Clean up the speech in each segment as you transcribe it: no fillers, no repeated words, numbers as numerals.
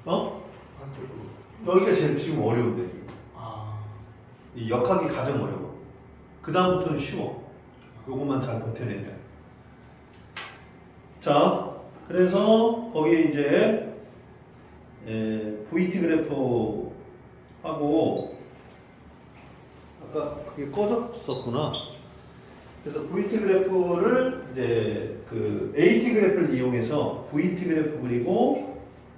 어? 여기가 제일 지금 어려운데. 이 역학이 가장 어려워. 그 다음부터는 쉬워. 요것만 잘 버텨내면. 자, 그래서 거기에 이제 VT 그래프 하고 아까 그게 꺼졌었구나. 그래서 VT 그래프를 이제 그 AT 그래프를 이용해서 VT 그래프 그리고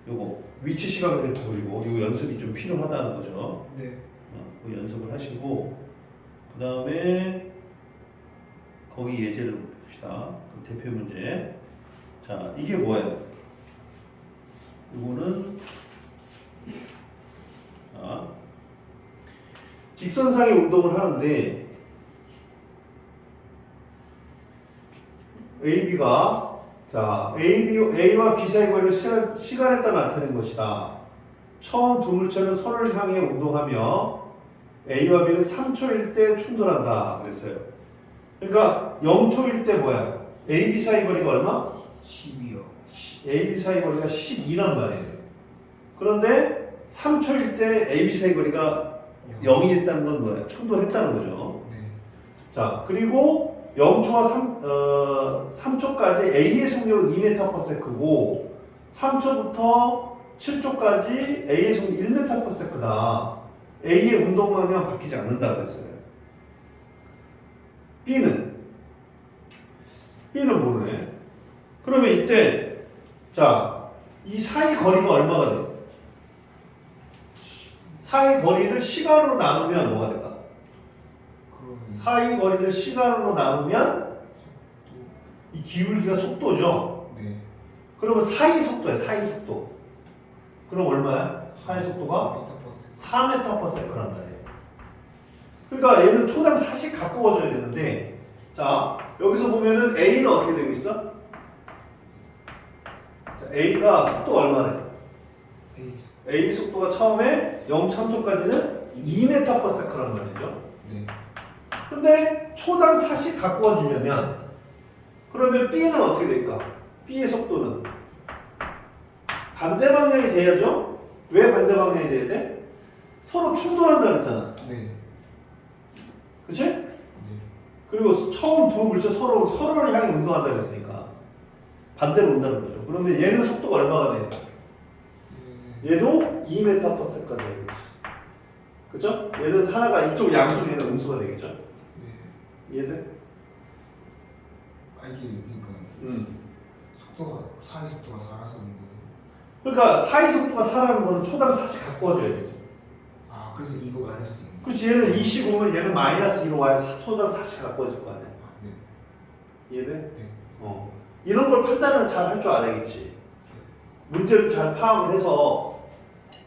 요거 위치 시간 그래프 그리고 요 연습이 좀 필요하다는 거죠. 네. 그 연습을 하시고 그 다음에 거기 예제를 봅시다. 그 대표 문제. 자, 이게 뭐예요? 이거는 자, 직선상의 운동을 하는데 AB가 자 A와 B 사이 거리를 시간에 따라 나타낸 것이다. 처음 두 물체는 서로를 향해 운동하며 A와 B는 3초일 때 충돌한다 그랬어요. 그러니까 0초일 때 뭐야? A, B 사이 거리가 얼마? 12요. A, B 사이 거리가 12란 말이에요. 그런데 3초일 때 A, B 사이 거리가 0이 됐다는 건 뭐야? 충돌했다는 거죠. 네. 자, 그리고 0초와 3초까지 A의 속력은 2m/s고 3초부터 7초까지 A의 속력 1m/s다. A의 운동 방향은 바뀌지 않는다 그랬어요. B는 모르네. 그러면 이때 자, 이 사이 거리가 얼마가 돼? 사이 거리를 시간으로 나누면 뭐가 될까? 사이 거리를 시간으로 나누면 이 기울기가 속도죠. 네. 그러면 사이 속도야, 사이 속도. 그럼 얼마야? 사이 속도가 4m/s란 말이에요. 그러니까 얘는 초당 4씩 가까워져야 되는데, 자, 여기서 보면은 A는 어떻게 되고 있어? 자, A가 속도가 얼마래? A 속도가 처음에 0.3초까지는 2m/s란 말이죠. 네. 근데 초당 4씩 가까워지려면 그러면 B는 어떻게 될까? B의 속도는 반대 방향이 돼야죠? 왜 반대 방향이 돼야 돼? 서로 충돌한다 그랬잖아. 네. 그치? 네. 그리고 처음 두 물체 서로를 향해 운동한다 그랬으니까 반대로 온다는 거죠. 그러면 얘는 속도가 얼마가 돼? 얘도 2m/s까지 되겠지. 그죠? 얘는 하나가 이쪽 양수로 얘는 음수가 되겠죠. 네. 이해돼? 이게 그러니까 속도가 사이 속도가 살아서 그런 거예요. 그러니까 사이 속도가 4라는 거는 초당 4씩 가까워져야 돼. 그래서 이거 마이너스. 그렇지. 얘는 2씩 오면 얘는 마이너스 2로 와야 초당 4씩 가까워질 거 아니야. 네. 이해돼? 네. 이런 걸 판단을 잘 할 줄 알아야겠지. 문제를 잘 파악을 해서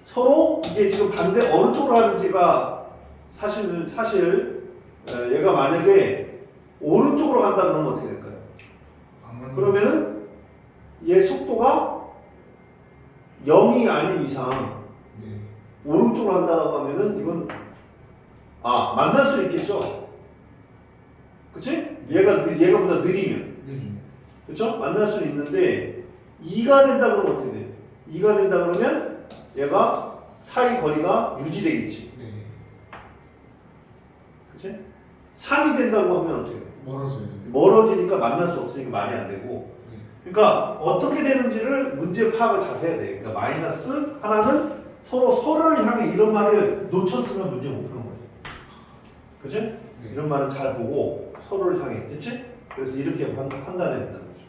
서로 이게 지금 반대 어느 쪽으로 하는지가 사실 얘가 만약에 오른쪽으로 간다 그러면 어떻게 될까요? 그러면은 얘 속도가 0이 아닌 이상 네. 오른쪽으로 한다고 하면은 이건 만날 수 있겠죠. 그치? 얘가보다 느리면. 느리네. 그쵸? 만날 수는 있는데 2가 된다 그러면 어떻게 돼? 2가 된다 그러면 얘가 사이 거리가 유지되겠지. 네. 그치? 3이 된다고 하면 어떻게 돼? 멀어져요. 멀어지니까 만날 수 없으니까 말이 안 되고. 네. 그러니까 어떻게 되는지를 문제 파악을 잘 해야 돼. 그러니까 마이너스 하나는 서로를 향해 이런 말을 놓쳤으면 문제 못 푸는 거지. 그치? 네. 이런 말을 잘 보고 서로를 향해. 그치? 그래서 이렇게 판단해야 된다는 거죠.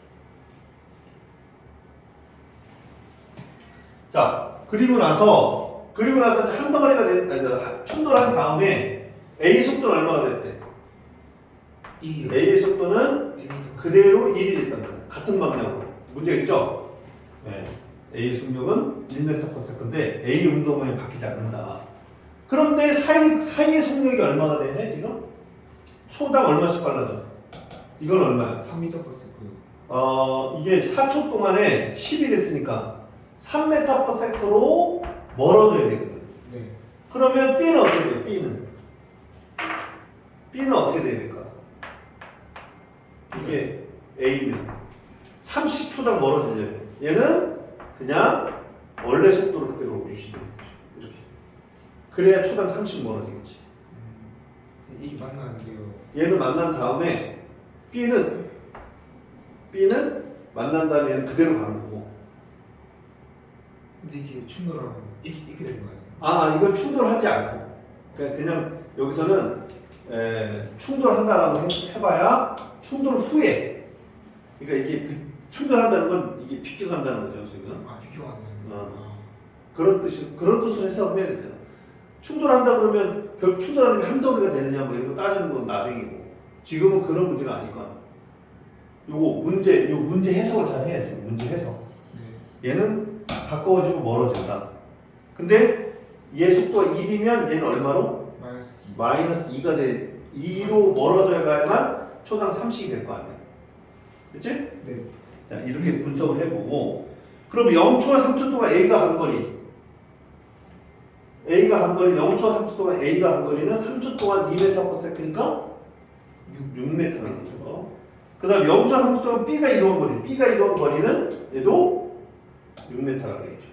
자, 그리고 나서 한 덩어리가 충돌한 다음에 A 속도는 얼마가 됐대? A의 속도는 그대로 1이 됐단 말이야. 같은 방향으로. 문제가 있죠? 네. A의 속력은 1m/s인데 A 운동 방향이 바뀌지 않는다. 그런데 사이의 속력이 얼마가 되냐 지금? 초당 얼마씩 빨라져? 이건 얼마야? 3m/s고요. 이게 4초 동안에 10이 됐으니까 3m/s로 멀어져야 되거든. 네. 그러면 B는 어떻게 돼요? B는 어떻게 돼야 될까? 이게 A는 30초당 멀어지려면 얘는 그냥 원래 속도를 그대로 유지되는 거죠. 이렇게. 그래야 초당 30 멀어지겠지. 이게 만나는데요. 얘는 만난 다음에 B는 만난 다음에 얘는 그대로 가는 거고. 근데 이게 충돌하면 이렇게 되는 거예요. 아, 이건 충돌하지 않고. 그냥 여기서는 충돌한다라고 해봐야 충돌 후에. 그러니까 이게 충돌한다는 건 이게 비껴간다는 거죠, 지금. 아 비교가 안 되는 그런 뜻으로 해석을 해야 되잖아. 충돌한다 그러면 결국 충돌하는 한 덩이가 되느냐 뭐 이런 거 따지는 건 나중이고. 지금은 그런 문제가 아닐 거야. 요 문제 해석을 잘 해야 돼. 문제 해석. 네. 얘는 가까워지고 멀어진다. 근데 얘 속도가 1이면 얘는 얼마로? 마이너스 2가 돼. 2로 멀어져야만 초당 30이 될 거 아니야. 그치? 네. 자, 이렇게 분석을 해보고. 그럼 0초와 3초 동안 A가 간 거리. A가 간 거리, 0초와 3초 동안 A가 간 거리는 3초 동안 2m/s니까 6m가 되는 거죠. 그 다음 0초와 3초 동안 B가 이동한 거리. B가 이동한 거리는 얘도 6m가 되겠죠.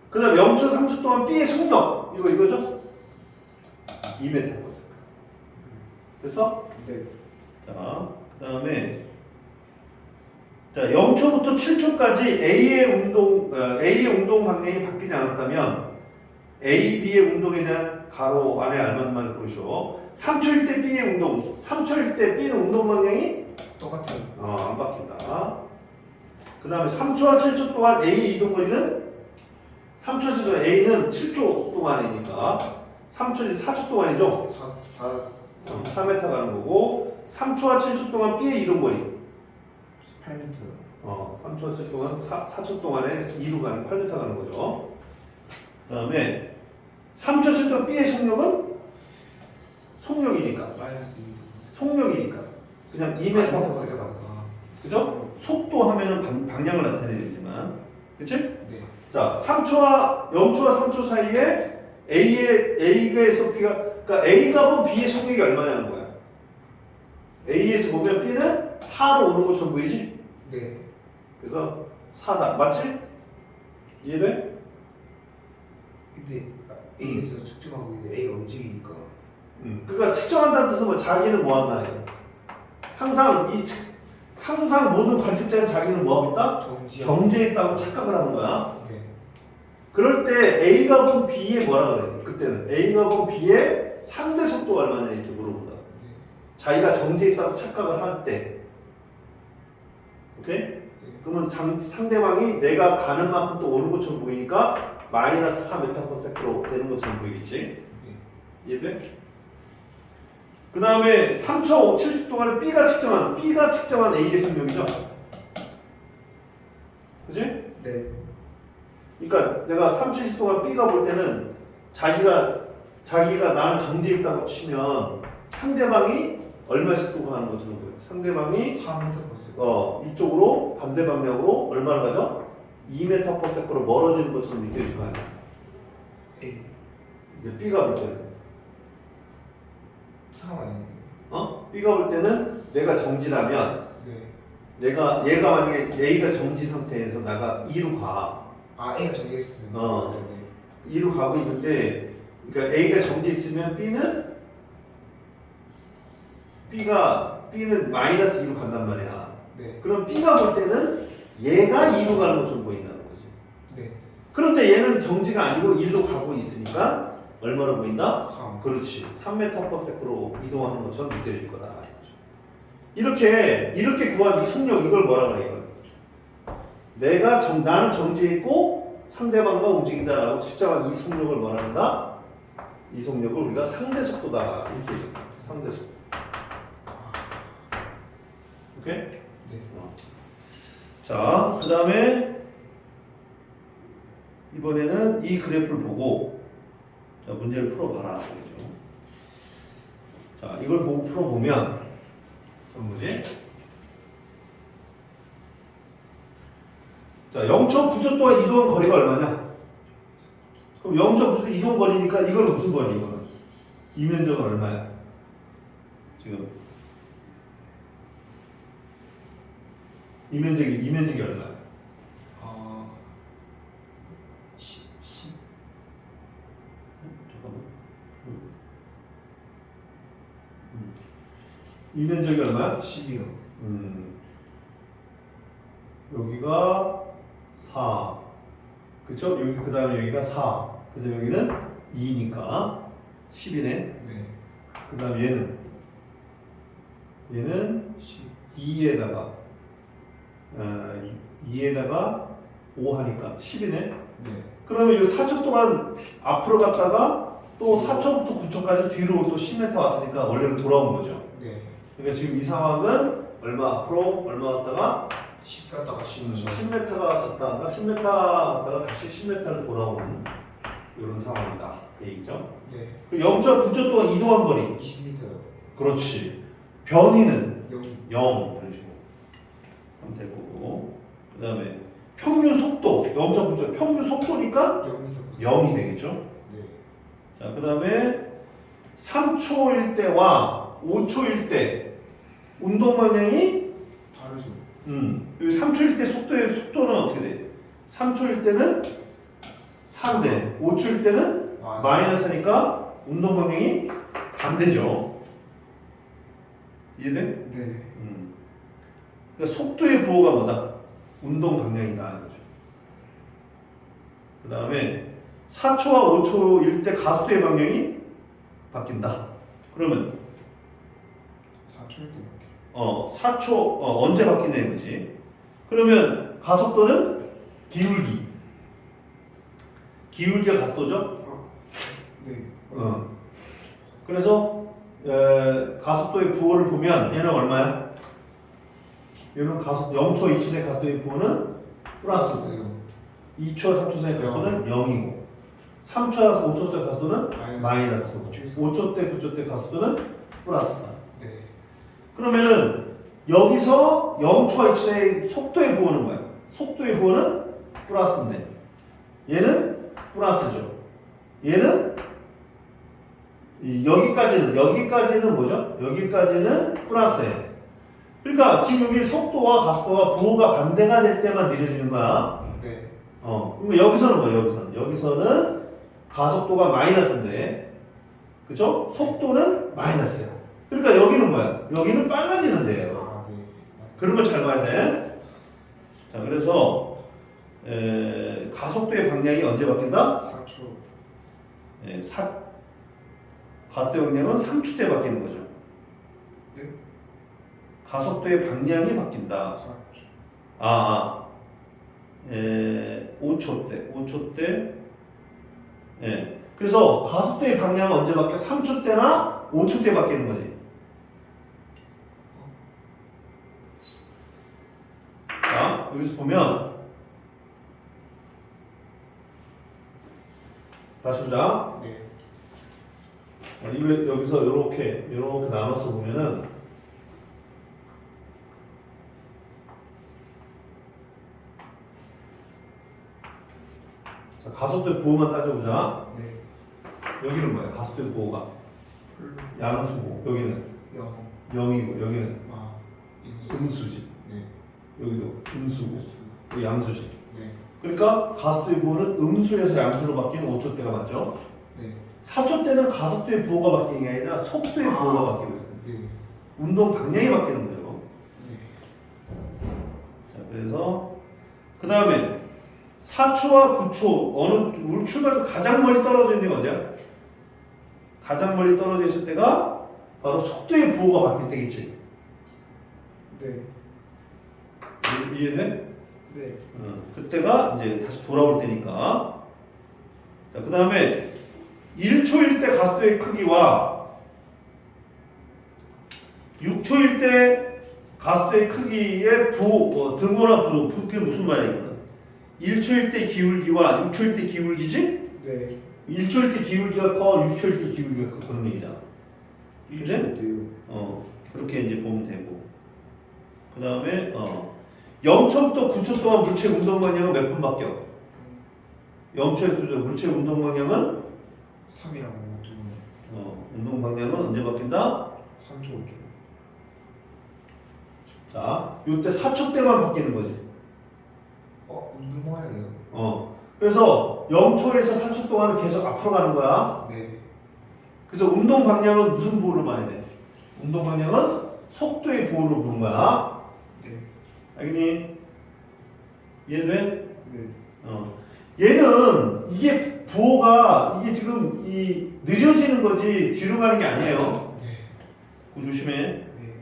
그 다음 0초, 3초 동안 B의 속력. 이거죠? 2m/s. 됐어? 네. 자, 그 다음에 자 0초부터 7초까지 A의 운동 방향이 바뀌지 않았다면 A, B의 운동에 대한 가로 안에 알맞는 보시오. 3초일 때 B의 운동, 3초일 때 B는 운동 방향이 똑같아요. 안 바뀐다. 그 다음에 3초와 7초 동안 A의 이동 거리는 3초, 7초 A는 7초 동안이니까 3초, 4초 동안이죠. 4m 가는 거고 3초와 7초 동안 B의 이동 거리 8m. 3초와 7초 동안 4초 동안에 2로 가는 8m 가는 거죠. 그 다음에 3초, 7초 동안 B의 속력이니까 마이너스 2. 속력이니까 그냥 2m/s. 그죠? 속도 하면은 방향을 나타내야 되지만 그치? 네. 자 0초와 3초 사이에 A에서 B가 그러니까 A가 본 B의 속력이 얼마냐는 거야. A에서 보면 B는 4로 오는 것처럼 보이지? 네. 그래서 4다. 맞지? 이해돼? 근데 A에서 측정하고 있는데 A가 움직이니까. 그러니까 측정한다는 뜻은 뭐 자기는 뭐 한다. 항상 모든 관측자는 자기는 뭐 하고 있다? 정지해 있다고 착각을 하는 거야. 네. 그럴 때 A가 본 B의 뭐라 그래? 그때는 A가 본 B의 상대 속도가 얼마냐 이렇게 물어본다. 네. 자기가 정지해 있다고 착각을 할 때. 오케이? 네. 그러면 상대방이 내가 가는 만큼 또 오는 것처럼 보이니까 마이너스 4m/s로 되는 것처럼 보이겠지? 네. 이해돼? 그 다음에 3초, 7초 동안에 B가 측정한 A의 속력이죠? 그지? 네. 그러니까 내가 3, 7초 동안 B가 볼 때는 자기가 나는 정지해 있다고 치면 상대방이 얼마의 속도가 가는 것처럼 보여요. 상대방이 4m/s. 이쪽으로 반대 방향으로 얼마나 가죠? 2m/s로 멀어지는 것처럼 느껴질 거 아니야. A. 이제 B가 볼 때는 잠깐만요. B가 볼 때는 내가 정지라면 네. 얘가 만약에 A가 정지 상태에서 나가 2로 가. 아 A가 정지했으면. 네. 2로 가고 있는데 그러니까 A가 정지 있으면 B는 마이너스 2로 간단 말이야. 네. 그럼 B가 볼 때는 얘가 2로 가는 것처럼 보인다는 거지. 네. 그런데 얘는 정지가 아니고 1로 가고 있으니까 얼마로 보인다? 3. 그렇지. 3m/s로 이동하는 것처럼 느껴질 거다. 이렇게 구한 이 속력 이걸 뭐라 그래 이걸? 나는 정지했고 상대방만 움직인다라고 측정한 이 속력을 뭐라 한다? 이 속력을 우리가 상대 속도다 이렇게 얘기합니다. 상대 속도. 오케이? 네. 자, 그 다음에 이번에는 이 그래프를 보고 자, 문제를 풀어봐라. 그죠? 자, 이걸 보고 풀어보면 뭐지? 자, 0.9초 동안 이동한 거리가 얼마냐? 그럼 0.9초 이동 거리니까 이건 무슨 거리? 이거는 이면적은 얼마야? 지금 이면적이 얼마야? 이 면적이 얼마야? 10이요. 여기가 4. 그쵸? 여기 그 다음에 여기가 4. 그 다음에 여기는 2니까 10이네. 네. 그 다음에 얘는 10. 2에다가 2에다가 5 하니까 10이네. 네. 그러면 이 4초 동안 앞으로 갔다가 또 4초부터 9초까지 뒤로 또 10m 왔으니까 원래로 돌아온 거죠. 네. 그러니까 지금 이 상황은 얼마 앞으로 얼마 갔다가 10 갔다가 10. 10m가 갔다가 10m 갔다가 다시 10m를 돌아오는 이런 상황이다. 얘기죠. 네. 그 0.9초 동안 이동한 거리. 20m요. 그렇지. 변이는 0. 0 이런 식으로 하면 될 거고. 그 다음에 평균 속도 0.9초 평균 속도니까 0m. 0이 되겠죠. 네. 자, 그 다음에 3초일 때와 5초일 때 운동 방향이 다르죠. 여기 3초일 때 속도는 어떻게 돼? 3초일 때는 3대, 5초일 때는 마이너스니까 운동 방향이 반대죠. 이해돼? 네. 그러니까 속도의 부호가 뭐다? 운동 방향이다 이거죠. 그 다음에 4초와 5초일 때 가속도의 방향이 바뀐다. 그러면 4초일 때 이렇게. 4초 언제 바뀌냐 이거지. 그러면 가속도는 기울기가 가속도죠. 네. 그래서 가속도의 부호를 보면 얘는 얼마야? 얘는 0초, 2초 사이 가속도의 부호는 플러스, 2초, 3초 사이 가속도는 0이고 3초, 5초 사이 가속도는 마이너스, 5초 때, 9초 때 가속도는 플러스다. 네. 그러면은 여기서 0초와 2초 사이 속도의 부호는 뭐야? 속도의 부호는 플러스인데 얘는 플러스죠. 얘는 여기까지는 뭐죠? 여기까지는 플러스예요. 그러니까 지금 여기 속도와 가속도가 부호가 반대가 될 때만 느려지는 거야. 네. 그러면 여기서는 뭐야? 여기서는 가속도가 마이너스인데, 그죠? 속도는 마이너스야. 그러니까 여기는 뭐야? 여기는 빨라지는 데예요. 네. 그런 걸 잘 봐야 돼. 자, 그래서 가속도의 방향이 언제 바뀐다? 4초. 가속도의 방향은 3초 때 바뀌는 거죠. 네? 가속도의 방향이 바뀐다. 4초. 5초 때. 그래서 가속도의 방향은 언제 바뀌어? 3초 때나 5초 때 바뀌는 거지. 자, 여기서 보면 다시 보자. 네. 여기서 이렇게 나눠서 보면은 자, 가속도의 부호만 따져보자. 네. 여기는 뭐야? 가속도의 부호가 양수고 여기는 0. 0이고 여기는 인수. 음수지. 네. 여기도 음수고 여기 양수지. 네. 그러니까 가속도의 부호는 음수에서 양수로 바뀌는 5초 때가 맞죠? 네. 4초 때는 가속도의 부호가 바뀌는 게 아니라 속도의 부호가 바뀌는 거예요. 네. 운동 방향이 바뀌는 거죠. 네. 자, 그래서 그 다음에 4초와 9초 우리 출발에서 가장 멀리 떨어져 있는 게 어디야? 가장 멀리 떨어져 있을 때가 바로 속도의 부호가 바뀔 때겠지. 네. 이해돼? 네. 그때가 이제 다시 돌아올 때니까. 자, 그 다음에 1초일 때 가속도의 크기와 6초일 때 가속도의 크기의 등호나 부호, 그게 무슨 말이야 이거는? 1초일 때 기울기와 6초일 때 기울기지? 네. 1초일 때 기울기가 커, 6초일 때 기울기가 커, 그런 얘기잖아. 그지? 어때요? 그렇게 이제 보면 되고. 그 다음에 0초부터 9초 동안 물체 운동 방향은 몇 분 바뀌어? 0초에서 9초 물체 운동 방향은 3이랑 5분. 운동 방향은 언제 바뀐다? 3초 5초. 자, 요때 4초 때만 바뀌는 거지. 운동 모양이에요? 그래서 0초에서 4초 동안은 계속 앞으로 가는 거야. 네. 그래서 운동 방향은 무슨 부호를 봐야 돼? 운동 방향은 속도의 부호로 부른 거야. 네. 알겠니? 이해돼? 네. 얘는 이게 부호가 이게 지금 이 느려지는 거지 뒤로 가는 게 아니에요. 네. 그거 조심해. 네.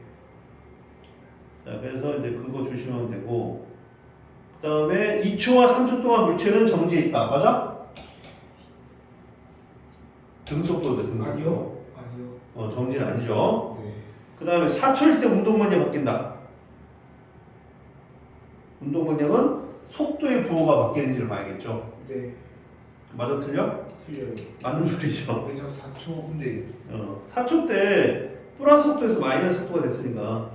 자, 그래서 이제 그거 조심하면 되고, 그 다음에 2초와 3초 동안 물체는 정지해 있다. 맞아? 등속도다, 등속도. 아니요. 아니요. 정지는 아니죠. 네. 그 다음에 4초일 때 운동 방향이 바뀐다. 운동 방향은 속도의 부호가 바뀌는지를 봐야겠죠. 네. 맞아, 틀려? 틀려요. 맞는 말이죠. 왜냐 4초 근데 4초 때 플러스 속도에서 마이너스 속도가 됐으니까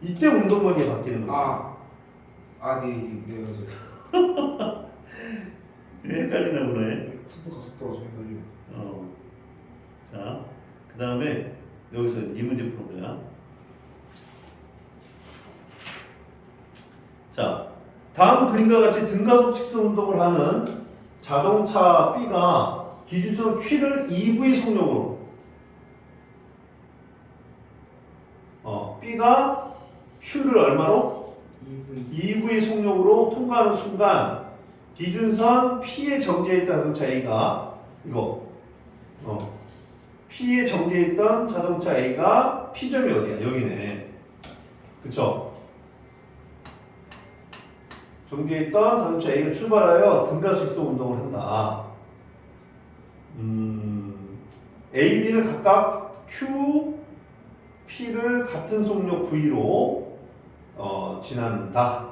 이때 운동 방향이 바뀌는 거죠. 네, 맞아요. 헷갈리나 보네. 속도가 좀 헷갈려요. 자, 그 다음에 여기서 이 문제 풀어보자. 자, 다음 그림과 같이 등가속 직선 운동을 하는 자동차 B가 기준선 Q를 EV 속력으로 B가 Q를 얼마로? EV 속력으로 통과하는 순간 기준선 P에 정지해 있던 자동차 A가 이거 P에 정지해 있던 자동차 A가 P점이 어디야? 여기네. 그쵸? 정지해 있던 자동차 A가 출발하여 등가속 직선 운동을 한다. A, B는 각각 Q, P를 같은 속력 V로 지난다.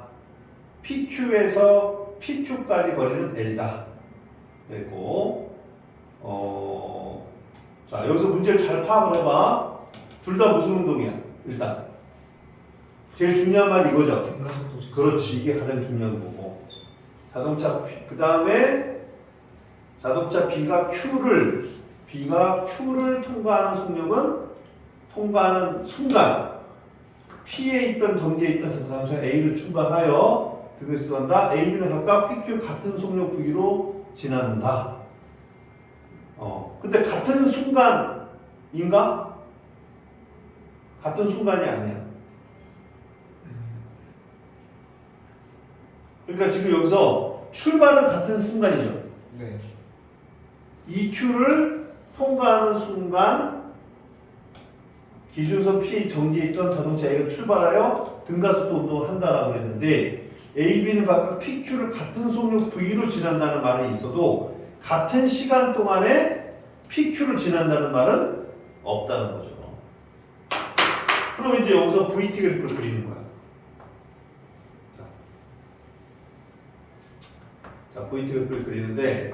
PQ에서 PQ까지 거리는 L이다. 그리고 자, 여기서 문제를 잘 파악을 해봐. 둘 다 무슨 운동이야? 일단 제일 중요한 말이 이거죠. 등가속도 그렇지, 이게 가장 중요한 거고. 자동차 그 다음에 자동차 B가 Q를 통과하는 속력은 통과하는 순간 P에 있던 정지에 있던 자동차 A를 출발하여 등에서 간다. A, B는 각각 PQ 같은 속력 V로 지난다. 근데 같은 순간인가? 같은 순간이 아니야. 그러니까 지금 여기서 출발은 같은 순간이죠. 네. EQ를 통과하는 순간 기준선 P 정지에 있던 자동차 A가 출발하여 등가속도 운동을 한다라고 했는데 A, B는 각각 PQ를 같은 속력 V로 지난다는 말은 있어도 같은 시간 동안에 PQ를 지난다는 말은 없다는 거죠. 그럼 이제 여기서 VT 그래프를 그리는 거야. 자, VT 그래프를 그리는데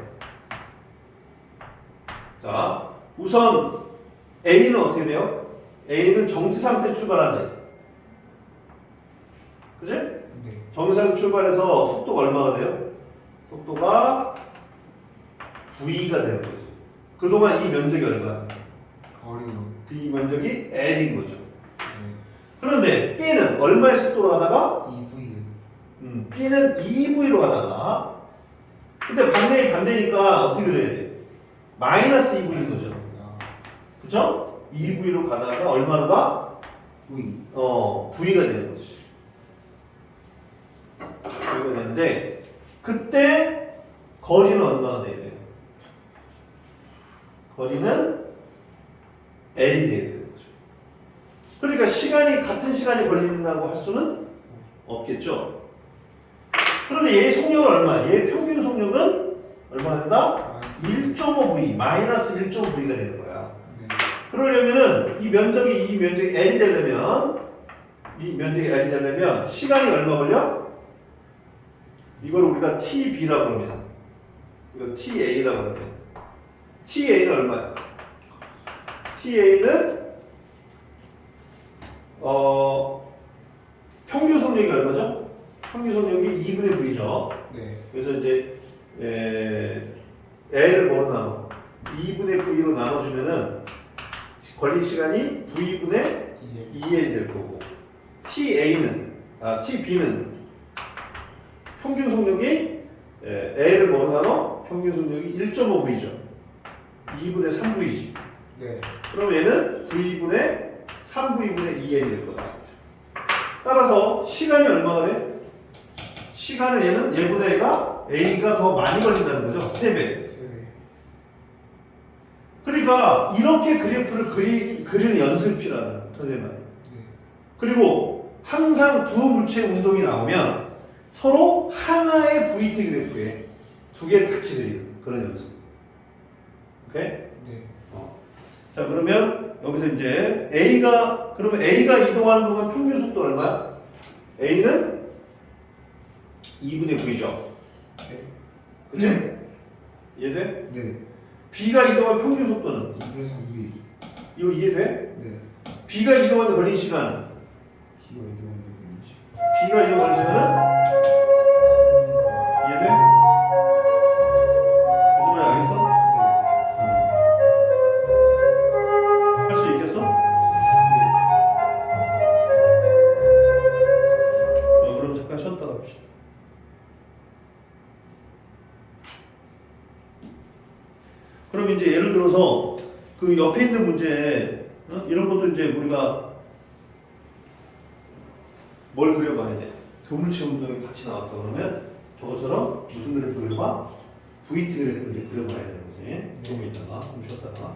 자, 우선 A는 어떻게 돼요? A는 정지 상태 출발하지. 그지? 네. 정지 상태 출발해서 속도가 얼마가 돼요? 속도가 V가 되는 거지. 그동안 이 면적이 얼마야? 거리요. 이 면적이 L인 거죠. 네. 그런데 B는 얼마의 속도로 가다가? EV. B는 EV로 가다가 근데 반대니까 어떻게 그래야 돼? 마이너스 EV인 거죠. 그쵸? EV로 가다가 얼마로 가? V. V가 되는 거지. V가 되는데 그때 거리는 얼마가 돼야 돼요? 거리는 L이 돼야 되는 거죠. 그러니까 같은 시간이 걸린다고 할 수는 없겠죠. 그런데 얘 속력은 얼마야? 얘 평균 속력은 얼마나 된다? 1.5V, 마이너스 1.5V가 되는 거야. 네. 그러려면은 이 면적이 L이 되려면 시간이 얼마 걸려? 이걸 우리가 TB라고 합니다. 이거 TA라고 합니다. TA는 얼마야? TA는 평균 속력이 얼마죠? 평균 속력이 2분의 V죠. 네. 그래서 이제 L을 뭐로 나눠? 2분의 V로 나눠주면은 걸린 시간이 V분의 2L이 될 거고 TB는 평균 속력이 L을 뭐로 나눠? 평균 속력이 1.5V죠. 2분의 3V지. 네. 그럼 얘는 V분의 3V분의 2L이 될 거다. 따라서 시간이 얼마가 돼? 시간은 얘보다 A가 더 많이 걸린다는 거죠. 3배. 그러니까 이렇게 그래프를 그리는 연습이 필요하다. 선생님은. 그리고 항상 두 물체의 운동이 나오면 서로 하나의 VT 그래프에 두 개를 같이 그리는 그런 연습. 오케이? 네. 자, 그러면 여기서 이제 그러면 A가 이동하는 동안 평균 속도 얼마야? A는 2분의 V죠. 네. 그치? 이해돼? 네. B가 이동한 평균 속도는? 2분의 3V. 이거 이해돼? 네. B가 이동하는 걸린 시간은? B가 이동하는 거지. B가 이동하는 시간은? 이해돼? 무슨 말인지 알겠어? 할 수 있겠어? 그럼 잠깐 쉬었다 갑시다. 그럼 이제 예를 들어서 그 옆에 있는 문제 이런 것도 이제 우리가 뭘 그려봐야 돼? 두 물체 운동이 같이 나왔어. 그러면 저것처럼 무슨 그래프를 봐? VT 그래프를 이제 그려봐야 되는 거지. 조금 있다가 좀 쉬었다가.